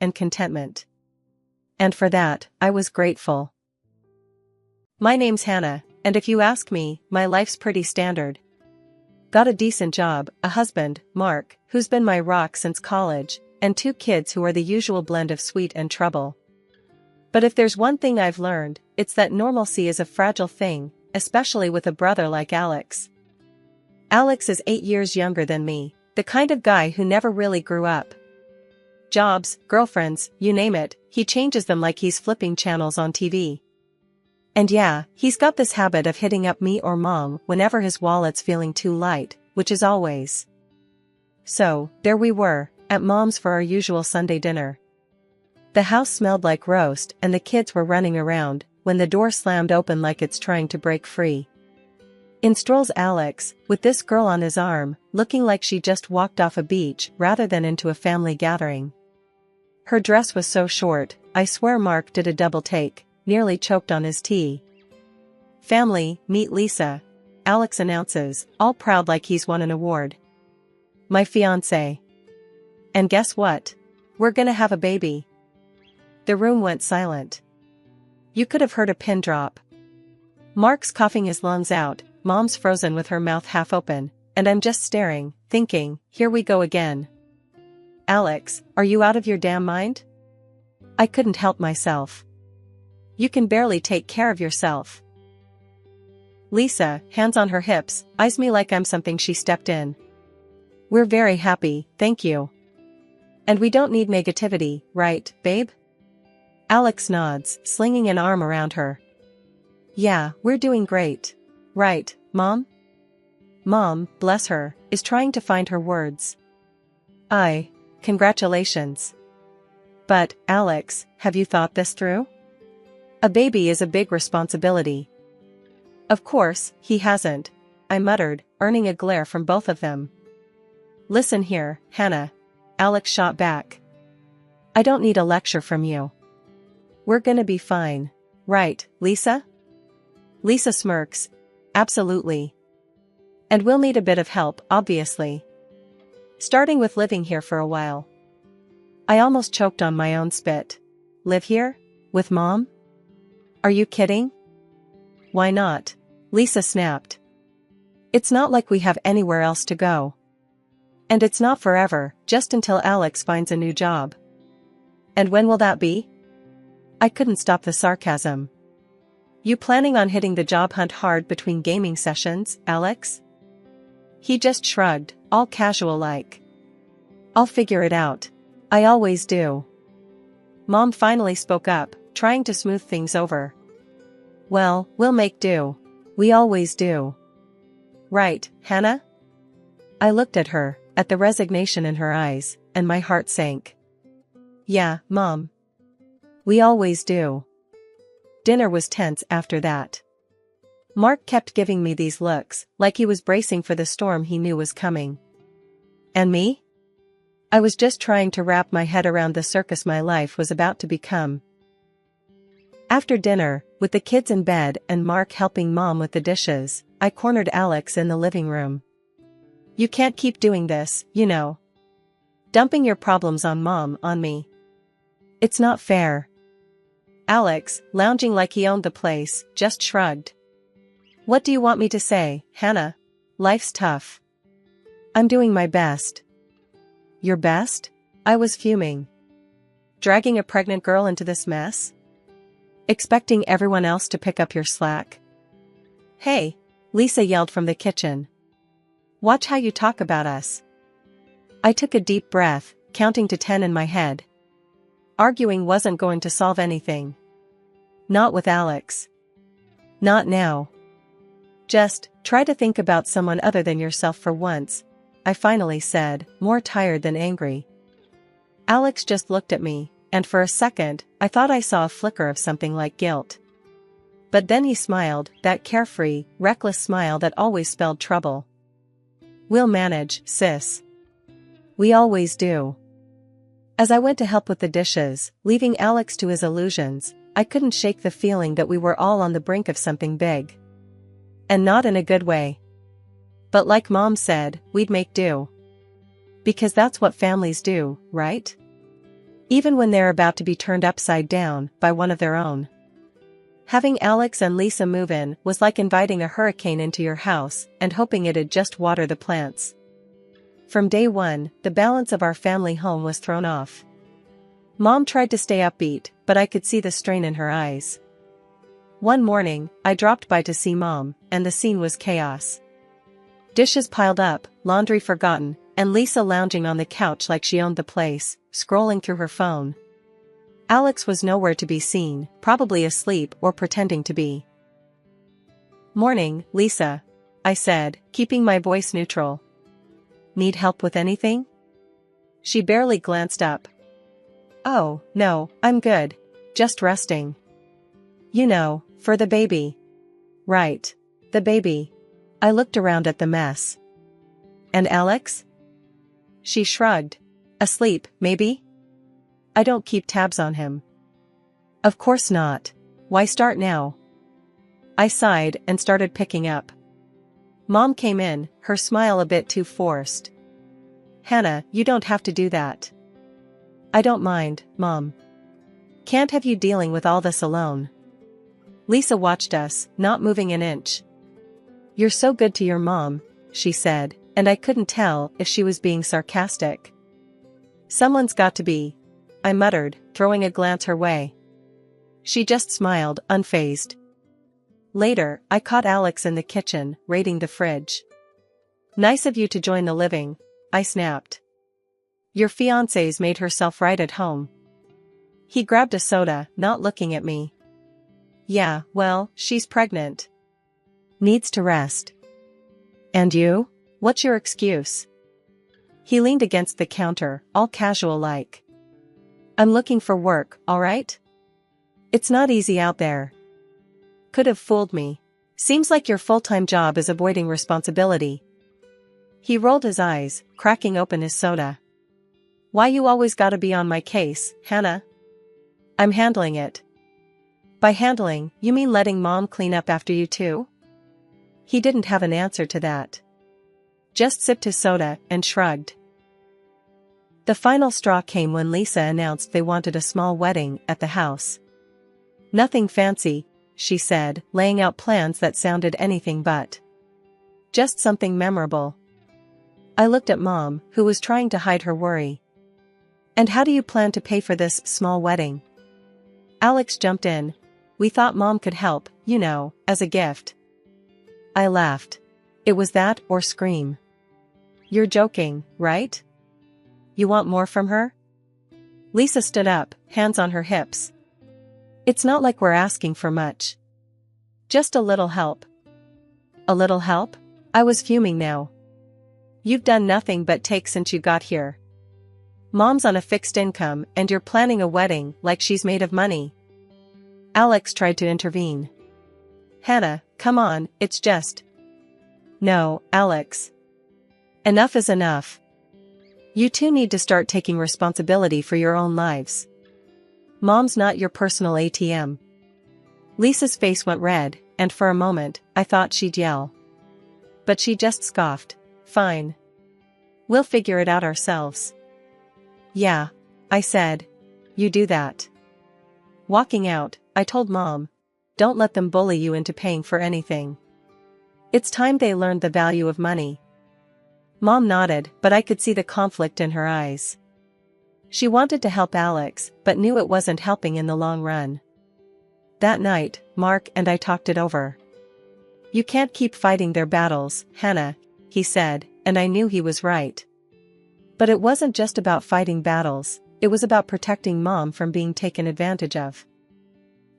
and contentment. And for that, I was grateful. My name's Hannah, and if you ask me, my life's pretty standard. Got a decent job, a husband, Mark, who's been my rock since college, and 2 kids who are the usual blend of sweet and trouble. But if there's one thing I've learned, it's that normalcy is a fragile thing, especially with a brother like Alex. Alex is 8 years younger than me, the kind of guy who never really grew up. Jobs, girlfriends, you name it, he changes them like he's flipping channels on TV. And yeah, he's got this habit of hitting up me or mom whenever his wallet's feeling too light, which is always. So, there we were, at mom's for our usual Sunday dinner. The house smelled like roast and the kids were running around, when the door slammed open like it's trying to break free. In strolls Alex, with this girl on his arm, looking like she just walked off a beach rather than into a family gathering. Her dress was so short, I swear Mark did a double take, nearly choked on his tea. Family, meet Lisa, Alex announces, all proud like he's won an award. My fiancé. And guess what? We're gonna have a baby. The room went silent. You could have heard a pin drop. Mark's coughing his lungs out, mom's frozen with her mouth half open, and I'm just staring, thinking, here we go again. Alex, are you out of your damn mind? I couldn't help myself. You can barely take care of yourself. Lisa, hands on her hips, eyes me like I'm something she stepped in. We're very happy, thank you. And we don't need negativity, right, babe? Alex nods, slinging an arm around her. Yeah, we're doing great. Right, Mom? Mom, bless her, is trying to find her words. Congratulations. But, Alex, have you thought this through? A baby is a big responsibility. Of course, he hasn't, I muttered, earning a glare from both of them. Listen here, Hannah. Alex shot back. I don't need a lecture from you. We're gonna be fine. Right, Lisa? Lisa smirks. Absolutely. And we'll need a bit of help, obviously. Starting with living here for a while. I almost choked on my own spit. Live here? With Mom? Are you kidding? Why not? Lisa snapped. It's not like we have anywhere else to go. And it's not forever, just until Alex finds a new job. And when will that be? I couldn't stop the sarcasm. You planning on hitting the job hunt hard between gaming sessions, Alex? He just shrugged, all casual like. I'll figure it out. I always do. Mom finally spoke up, trying to smooth things over. Well, we'll make do. We always do. Right, Hannah? I looked at her, at the resignation in her eyes, and my heart sank. Yeah, Mom. We always do. Dinner was tense after that. Mark kept giving me these looks, like he was bracing for the storm he knew was coming. And me? I was just trying to wrap my head around the circus my life was about to become. After dinner, with the kids in bed and Mark helping Mom with the dishes, I cornered Alex in the living room. You can't keep doing this, you know. Dumping your problems on Mom on me. It's not fair. Alex, lounging like he owned the place, just shrugged. What do you want me to say, Hannah? Life's tough. I'm doing my best. Your best? I was fuming. Dragging a pregnant girl into this mess? Expecting everyone else to pick up your slack? Hey, Lisa yelled from the kitchen. Watch how you talk about us. I took a deep breath, counting to 10 in my head. Arguing wasn't going to solve anything. Not with Alex. Not now. Just, try to think about someone other than yourself for once, I finally said, more tired than angry. Alex just looked at me, and for a second, I thought I saw a flicker of something like guilt. But then he smiled, that carefree, reckless smile that always spelled trouble. We'll manage, sis. We always do. As I went to help with the dishes, leaving Alex to his illusions, I couldn't shake the feeling that we were all on the brink of something big. And not in a good way. But like Mom said, we'd make do. Because that's what families do, right? even when they're about to be turned upside down by one of their own. Having Alex and Lisa move in was like inviting a hurricane into your house and hoping it'd just water the plants. From day one, the balance of our family home was thrown off. Mom tried to stay upbeat, but I could see the strain in her eyes. One morning, I dropped by to see Mom, and the scene was chaos. Dishes piled up, laundry forgotten, and Lisa lounging on the couch like she owned the place, scrolling through her phone. Alex was nowhere to be seen, probably asleep or pretending to be. "Morning, Lisa," I said, keeping my voice neutral. "Need help with anything?" She barely glanced up. "Oh, no, I'm good. Just resting." "You know, for the baby." "Right. The baby." I looked around at the mess. "And Alex?" She shrugged. "Asleep, maybe?" "I don't keep tabs on him." "Of course not. Why start now?" I sighed and started picking up. Mom came in, her smile a bit too forced. "Hannah, you don't have to do that." "I don't mind, Mom. Can't have you dealing with all this alone." Lisa watched us, not moving an inch. "You're so good to your mom," she said, and I couldn't tell if she was being sarcastic. "Someone's got to be," I muttered, throwing a glance her way. She just smiled, unfazed. Later, I caught Alex in the kitchen, raiding the fridge. "Nice of you to join the living," I snapped. "Your fiancée's made herself right at home." He grabbed a soda, not looking at me. "Yeah, well, she's pregnant. Needs to rest." "And you? What's your excuse?" He leaned against the counter, all casual-like. "I'm looking for work, alright? It's not easy out there." Could have fooled me. "Seems like your full-time job is avoiding responsibility." He rolled his eyes, cracking open his soda. "Why you always gotta be on my case, Hannah?" "I'm handling it." "By handling, you mean letting Mom clean up after you too?" He didn't have an answer to that. Just sipped his soda and shrugged. The final straw came when Lisa announced they wanted a small wedding at the house. "Nothing fancy," she said, laying out plans that sounded anything but. "Just something memorable." I looked at Mom, who was trying to hide her worry. "And how do you plan to pay for this small wedding?" Alex jumped in. "We thought Mom could help, you know, as a gift." I laughed. It was that or scream. "You're joking, right? You want more from her?" Lisa stood up, hands on her hips. "It's not like we're asking for much. Just a little help." "A little help?" I was fuming now. "You've done nothing but take since you got here. Mom's on a fixed income and you're planning a wedding like she's made of money." Alex tried to intervene. "Hannah, come on, it's just..." "No, Alex. Enough is enough. You two need to start taking responsibility for your own lives. Mom's not your personal ATM." Lisa's face went red, and for a moment, I thought she'd yell. But she just scoffed. "Fine. We'll figure it out ourselves." "Yeah," I said. "You do that." Walking out, I told Mom, "Don't let them bully you into paying for anything. It's time they learned the value of money." Mom nodded, but I could see the conflict in her eyes. She wanted to help Alex, but knew it wasn't helping in the long run. That night, Mark and I talked it over. "You can't keep fighting their battles, Hannah," he said, and I knew he was right. But it wasn't just about fighting battles, it was about protecting Mom from being taken advantage of.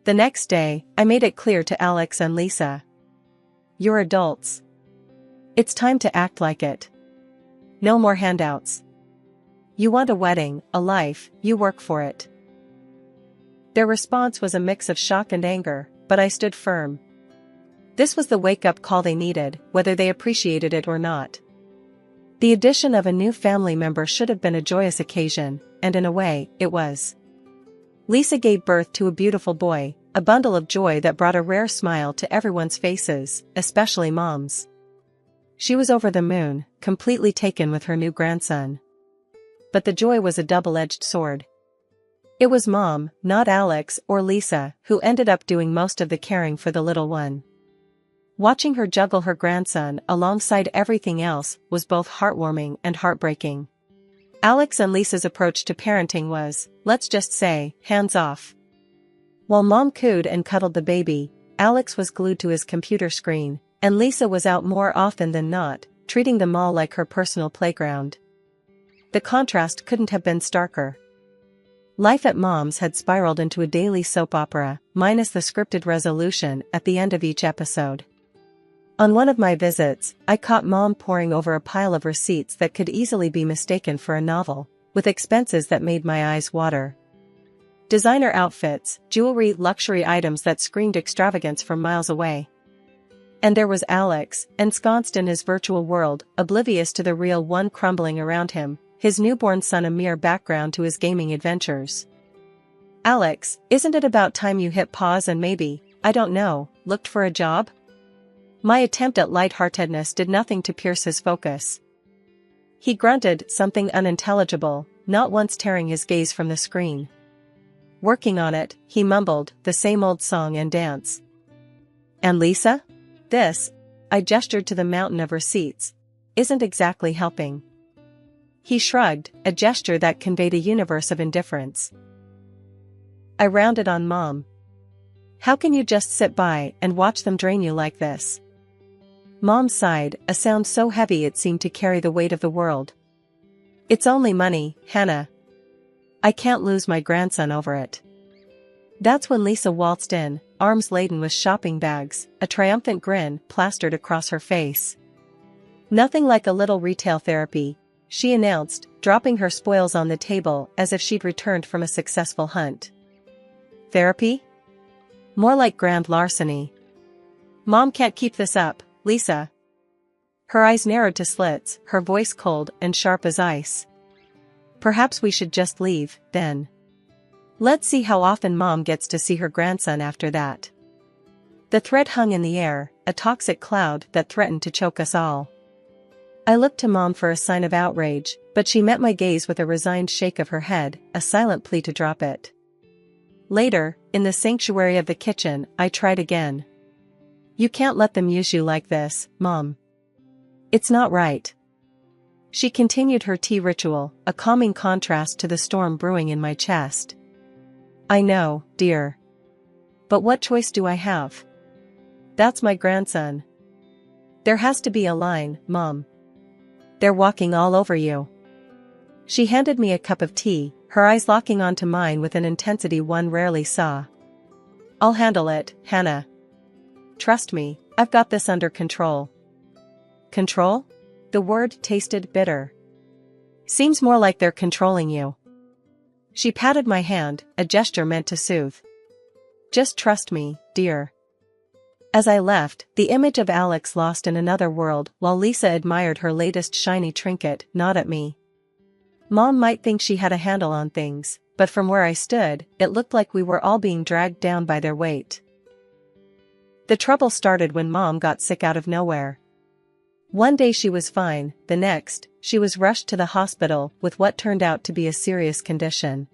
The next day, I made it clear to Alex and Lisa. "You're adults. It's time to act like it. No more handouts. You want a wedding, a life, you work for it." Their response was a mix of shock and anger, but I stood firm. This was the wake-up call they needed, whether they appreciated it or not. The addition of a new family member should have been a joyous occasion, and in a way, it was. Lisa gave birth to a beautiful boy, a bundle of joy that brought a rare smile to everyone's faces, especially Mom's. She was over the moon, completely taken with her new grandson. But the joy was a double-edged sword. It was Mom, not Alex or Lisa, who ended up doing most of the caring for the little one. Watching her juggle her grandson alongside everything else was both heartwarming and heartbreaking. Alex and Lisa's approach to parenting was, let's just say, hands off. While Mom cooed and cuddled the baby, Alex was glued to his computer screen, and Lisa was out more often than not, treating them all like her personal playground. The contrast couldn't have been starker. Life at Mom's had spiraled into a daily soap opera, minus the scripted resolution at the end of each episode. On one of my visits, I caught Mom poring over a pile of receipts that could easily be mistaken for a novel, with expenses that made my eyes water. Designer outfits, jewelry, luxury items that screamed extravagance from miles away. And there was Alex, ensconced in his virtual world, oblivious to the real one crumbling around him, his newborn son a mere background to his gaming adventures. Alex, isn't it about time you hit pause and maybe, I don't know, looked for a job? My attempt at lightheartedness did nothing to pierce his focus. He grunted something unintelligible, not once tearing his gaze from the screen. Working on it, he mumbled, the same old song and dance. And Lisa? This, I gestured to the mountain of receipts, isn't exactly helping. He shrugged, a gesture that conveyed a universe of indifference. I rounded on Mom. How can you just sit by and watch them drain you like this? Mom sighed, a sound so heavy it seemed to carry the weight of the world. It's only money, Hannah. I can't lose my grandson over it. That's when Lisa waltzed in, arms laden with shopping bags, a triumphant grin plastered across her face. Nothing like a little retail therapy, she announced, dropping her spoils on the table as if she'd returned from a successful hunt. Therapy? More like grand larceny. Mom can't keep this up, Lisa. Her eyes narrowed to slits, her voice cold and sharp as ice. Perhaps we should just leave, then. Let's see how often Mom gets to see her grandson after that. The threat hung in the air, a toxic cloud that threatened to choke us all. I looked to Mom for a sign of outrage, but she met my gaze with a resigned shake of her head, a silent plea to drop it. Later, in the sanctuary of the kitchen, I tried again. You can't let them use you like this, Mom. It's not right. She continued her tea ritual, a calming contrast to the storm brewing in my chest. I know, dear. But what choice do I have? That's my grandson. There has to be a line, Mom. They're walking all over you. She handed me a cup of tea, her eyes locking onto mine with an intensity one rarely saw. I'll handle it, Hannah. Trust me, I've got this under control. Control? The word tasted bitter. Seems more like they're controlling you. She patted my hand, a gesture meant to soothe. Just trust me, dear. As I left, the image of Alex lost in another world while Lisa admired her latest shiny trinket, not at me. Mom might think she had a handle on things, but from where I stood, it looked like we were all being dragged down by their weight. The trouble started when Mom got sick out of nowhere. One day she was fine, the next, she was rushed to the hospital with what turned out to be a serious condition.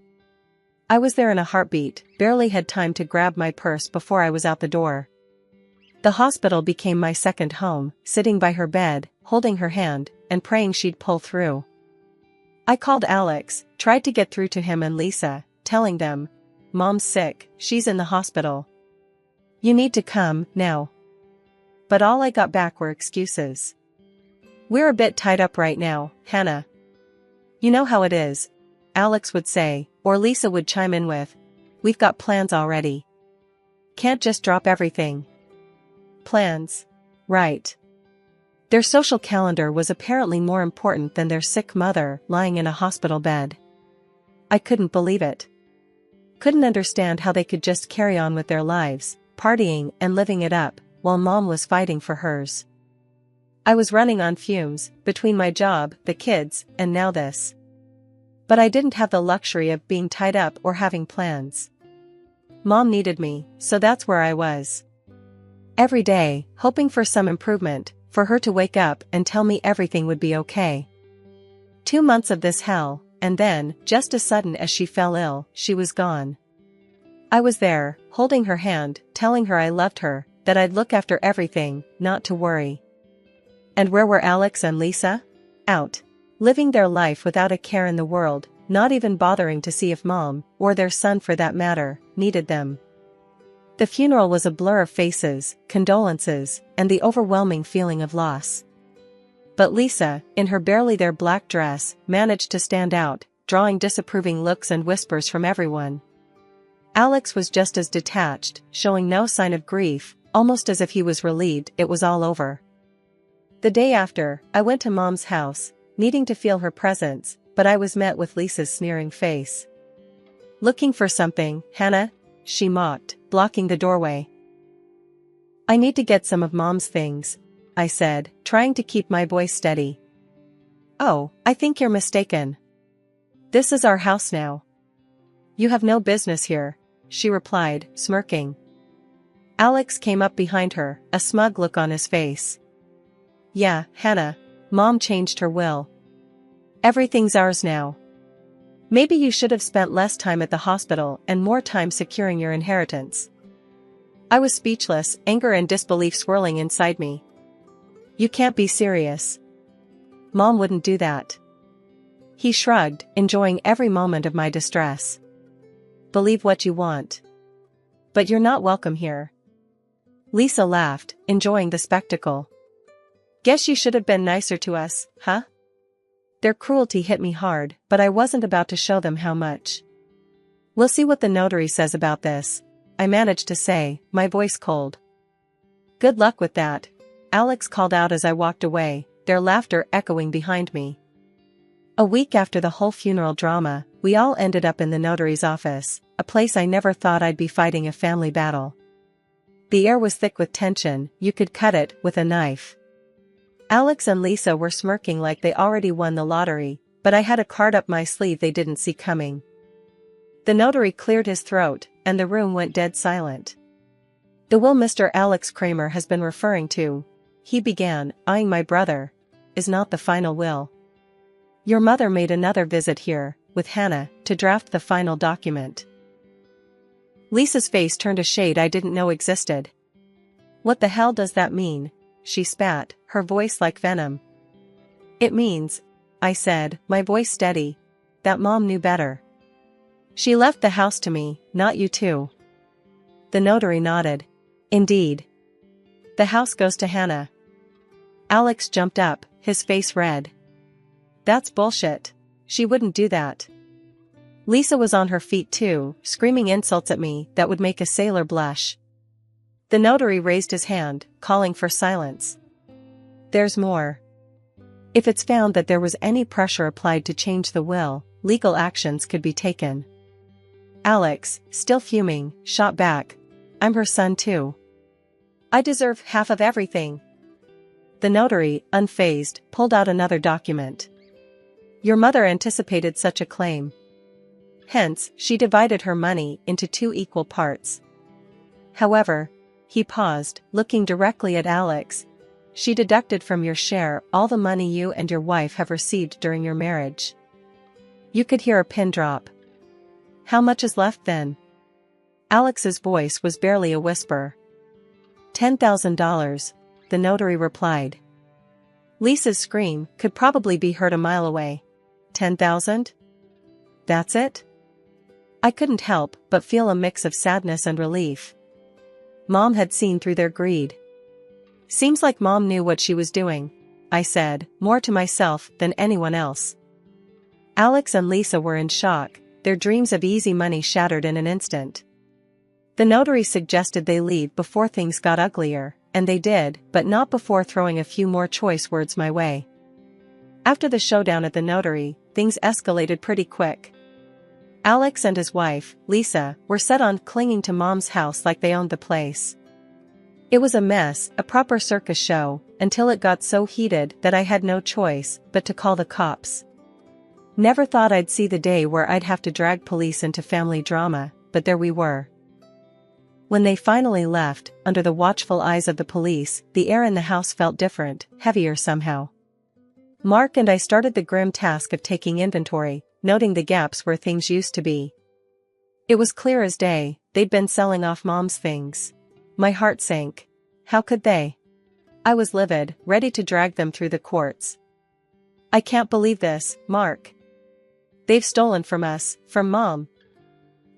I was there in a heartbeat, barely had time to grab my purse before I was out the door. The hospital became my second home, sitting by her bed, holding her hand, and praying she'd pull through. I called Alex, tried to get through to him and Lisa, telling them, Mom's sick, she's in the hospital. You need to come, now. But all I got back were excuses. We're a bit tied up right now, Hannah. You know how it is, Alex would say, or Lisa would chime in with, we've got plans already. Can't just drop everything. Plans. Right. Their social calendar was apparently more important than their sick mother lying in a hospital bed. I couldn't believe it. Couldn't understand how they could just carry on with their lives, partying and living it up, while Mom was fighting for hers. I was running on fumes, between my job, the kids, and now this. But I didn't have the luxury of being tied up or having plans. Mom needed me, so that's where I was. Every day, hoping for some improvement, for her to wake up and tell me everything would be okay. 2 months of this hell, and then, just as sudden as she fell ill, she was gone. I was there, holding her hand, telling her I loved her, that I'd look after everything, not to worry. And where were Alex and Lisa? Out. Living their life without a care in the world, not even bothering to see if Mom, or their son for that matter, needed them. The funeral was a blur of faces, condolences, and the overwhelming feeling of loss. But Lisa, in her barely there black dress, managed to stand out, drawing disapproving looks and whispers from everyone. Alex was just as detached, showing no sign of grief, almost as if he was relieved it was all over. The day after, I went to Mom's house, needing to feel her presence, but I was met with Lisa's sneering face. "Looking for something, Hannah?" she mocked, blocking the doorway. "I need to get some of Mom's things," I said, trying to keep my voice steady. "Oh, I think you're mistaken. This is our house now." "You have no business here," she replied, smirking. Alex came up behind her, a smug look on his face. "Yeah, Hannah, Mom changed her will. Everything's ours now. Maybe you should have spent less time at the hospital and more time securing your inheritance." I was speechless, anger and disbelief swirling inside me. "You can't be serious. Mom wouldn't do that." He shrugged, enjoying every moment of my distress. "Believe what you want. But you're not welcome here." Lisa laughed, enjoying the spectacle. "Guess you should have been nicer to us, huh?" Their cruelty hit me hard, but I wasn't about to show them how much. "We'll see what the notary says about this," I managed to say, my voice cold. "Good luck with that," Alex called out as I walked away, their laughter echoing behind me. A week after the whole funeral drama, we all ended up in the notary's office, a place I never thought I'd be fighting a family battle. The air was thick with tension, you could cut it with a knife. Alex and Lisa were smirking like they already won the lottery, but I had a card up my sleeve they didn't see coming. The notary cleared his throat, and the room went dead silent. "The will Mr. Alex Kramer has been referring to," he began, eyeing my brother, "is not the final will. Your mother made another visit here, with Hannah, to draft the final document." Lisa's face turned a shade I didn't know existed. "What the hell does that mean?" she spat, her voice like venom. "It means," I said, my voice steady, "that Mom knew better. She left the house to me, not you two." The notary nodded. "Indeed. The house goes to Hannah." Alex jumped up, his face red. "That's bullshit. She wouldn't do that." Lisa was on her feet too, screaming insults at me that would make a sailor blush. The notary raised his hand, calling for silence. "There's more. If it's found that there was any pressure applied to change the will, legal actions could be taken." Alex, still fuming, shot back, "I'm her son too. I deserve half of everything." The notary, unfazed, pulled out another document. "Your mother anticipated such a claim. Hence, she divided her money into 2 equal parts. However," he paused, looking directly at Alex, "she deducted from your share all the money you and your wife have received during your marriage." You could hear a pin drop. "How much is left then?" Alex's voice was barely a whisper. $10,000, the notary replied. Lisa's scream could probably be heard a mile away. 10,000? That's it? I couldn't help but feel a mix of sadness and relief. Mom had seen through their greed. "Seems like Mom knew what she was doing," I said, more to myself than anyone else. Alex and Lisa were in shock, their dreams of easy money shattered in an instant. The notary suggested they leave before things got uglier, and they did, but not before throwing a few more choice words my way. After the showdown at the notary, things escalated pretty quick. Alex and his wife, Lisa, were set on clinging to Mom's house like they owned the place. It was a mess, a proper circus show, until it got so heated that I had no choice but to call the cops. Never thought I'd see the day where I'd have to drag police into family drama, but there we were. When they finally left, under the watchful eyes of the police, the air in the house felt different, heavier somehow. Mark and I started the grim task of taking inventory, noting the gaps where things used to be. It was clear as day, they'd been selling off Mom's things. My heart sank. How could they? I was livid, ready to drag them through the courts. I can't believe this, Mark. They've stolen from us, from Mom.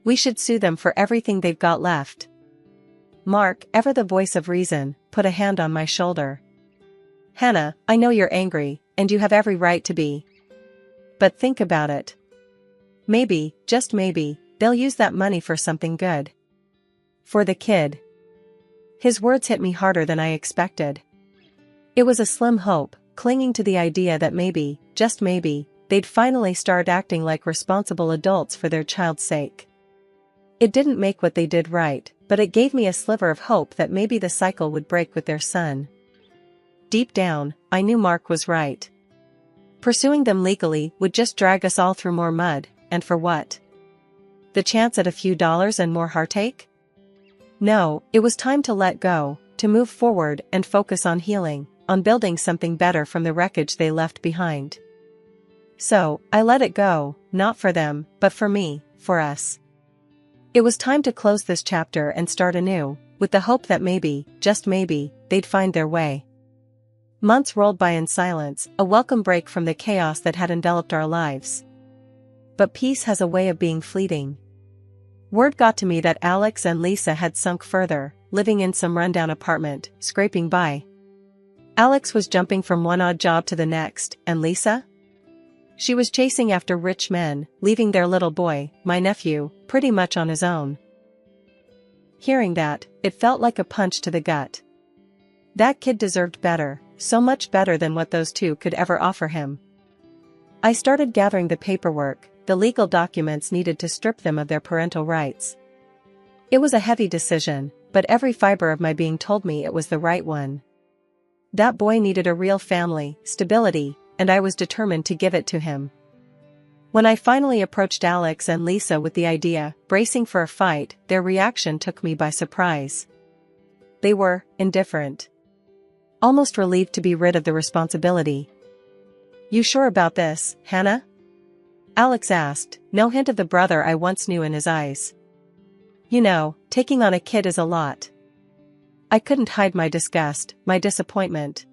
We should sue them for everything they've got left. Mark, ever the voice of reason, put a hand on my shoulder. Hannah, I know you're angry, and you have every right to be. But think about it. Maybe, just maybe, they'll use that money for something good. For the kid. His words hit me harder than I expected. It was a slim hope, clinging to the idea that maybe, just maybe, they'd finally start acting like responsible adults for their child's sake. It didn't make what they did right, but it gave me a sliver of hope that maybe the cycle would break with their son. Deep down, I knew Mark was right. Pursuing them legally would just drag us all through more mud, and for what? The chance at a few dollars and more heartache? No, it was time to let go, to move forward and focus on healing, on building something better from the wreckage they left behind. So, I let it go, not for them, but for me, for us. It was time to close this chapter and start anew, with the hope that maybe, just maybe, they'd find their way. Months rolled by in silence, a welcome break from the chaos that had enveloped our lives. But peace has a way of being fleeting. Word got to me that Alex and Lisa had sunk further, living in some rundown apartment, scraping by. Alex was jumping from one odd job to the next, and Lisa? She was chasing after rich men, leaving their little boy, my nephew, pretty much on his own. Hearing that, it felt like a punch to the gut. That kid deserved better, so much better than what those two could ever offer him. I started gathering the paperwork, the legal documents needed to strip them of their parental rights. It was a heavy decision, but every fiber of my being told me it was the right one. That boy needed a real family, stability, and I was determined to give it to him. When I finally approached Alex and Lisa with the idea, bracing for a fight, their reaction took me by surprise. They were indifferent. Almost relieved to be rid of the responsibility. "You sure about this, Hannah?" Alex asked, no hint of the brother I once knew in his eyes. "You know, taking on a kid is a lot." I couldn't hide my disgust, my disappointment.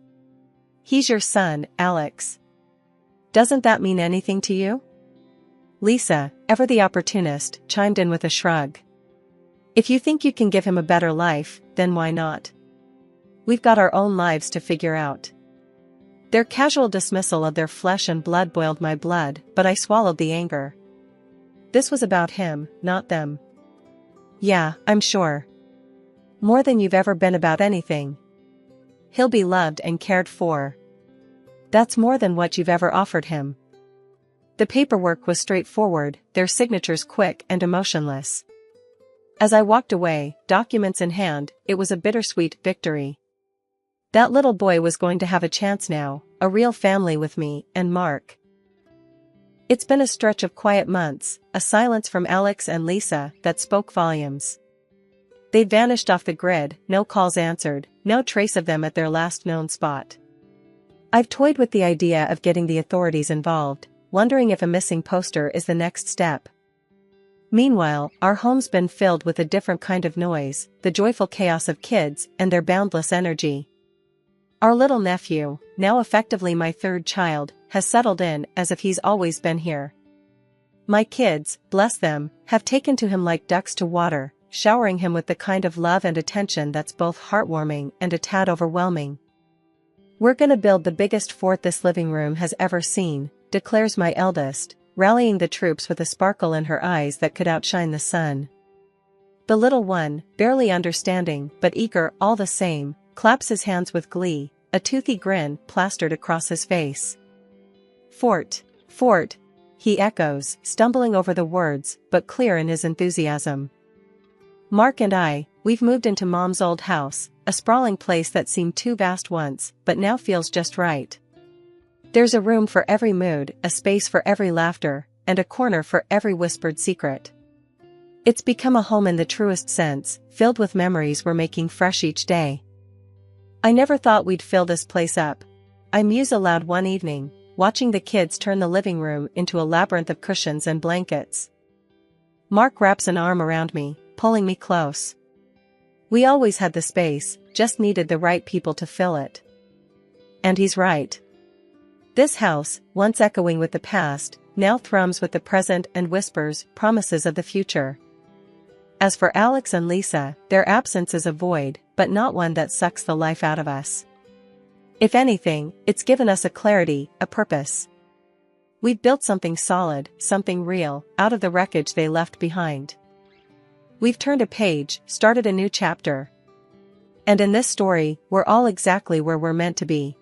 "He's your son, Alex. Doesn't that mean anything to you?" Lisa, ever the opportunist, chimed in with a shrug. "If you think you can give him a better life, then why not? We've got our own lives to figure out." Their casual dismissal of their flesh and blood boiled my blood, but I swallowed the anger. This was about him, not them. "Yeah, I'm sure. More than you've ever been about anything. He'll be loved and cared for. That's more than what you've ever offered him." The paperwork was straightforward, their signatures quick and emotionless. As I walked away, documents in hand, it was a bittersweet victory. That little boy was going to have a chance now, a real family with me and Mark. It's been a stretch of quiet months, a silence from Alex and Lisa that spoke volumes. They'd vanished off the grid, no calls answered, no trace of them at their last known spot. I've toyed with the idea of getting the authorities involved, wondering if a missing poster is the next step. Meanwhile, our home's been filled with a different kind of noise, the joyful chaos of kids and their boundless energy. Our little nephew, now effectively my third child, has settled in as if he's always been here. My kids, bless them, have taken to him like ducks to water, showering him with the kind of love and attention that's both heartwarming and a tad overwhelming. "We're gonna build the biggest fort this living room has ever seen," declares my eldest, rallying the troops with a sparkle in her eyes that could outshine the sun. The little one, barely understanding but eager all the same, claps his hands with glee, a toothy grin plastered across his face. "Fort, fort," he echoes, stumbling over the words, but clear in his enthusiasm. Mark and I, we've moved into Mom's old house, a sprawling place that seemed too vast once, but now feels just right. There's a room for every mood, a space for every laughter, and a corner for every whispered secret. It's become a home in the truest sense, filled with memories we're making fresh each day. "I never thought we'd fill this place up," I muse aloud one evening, watching the kids turn the living room into a labyrinth of cushions and blankets. Mark wraps an arm around me, pulling me close. We always had the space, just needed the right people to fill it. And he's right. This house, once echoing with the past, now thrums with the present and whispers promises of the future. As for Alex and Lisa, their absence is a void, but not one that sucks the life out of us. If anything, it's given us a clarity, a purpose. We've built something solid, something real, out of the wreckage they left behind. We've turned a page, started a new chapter. And in this story, we're all exactly where we're meant to be.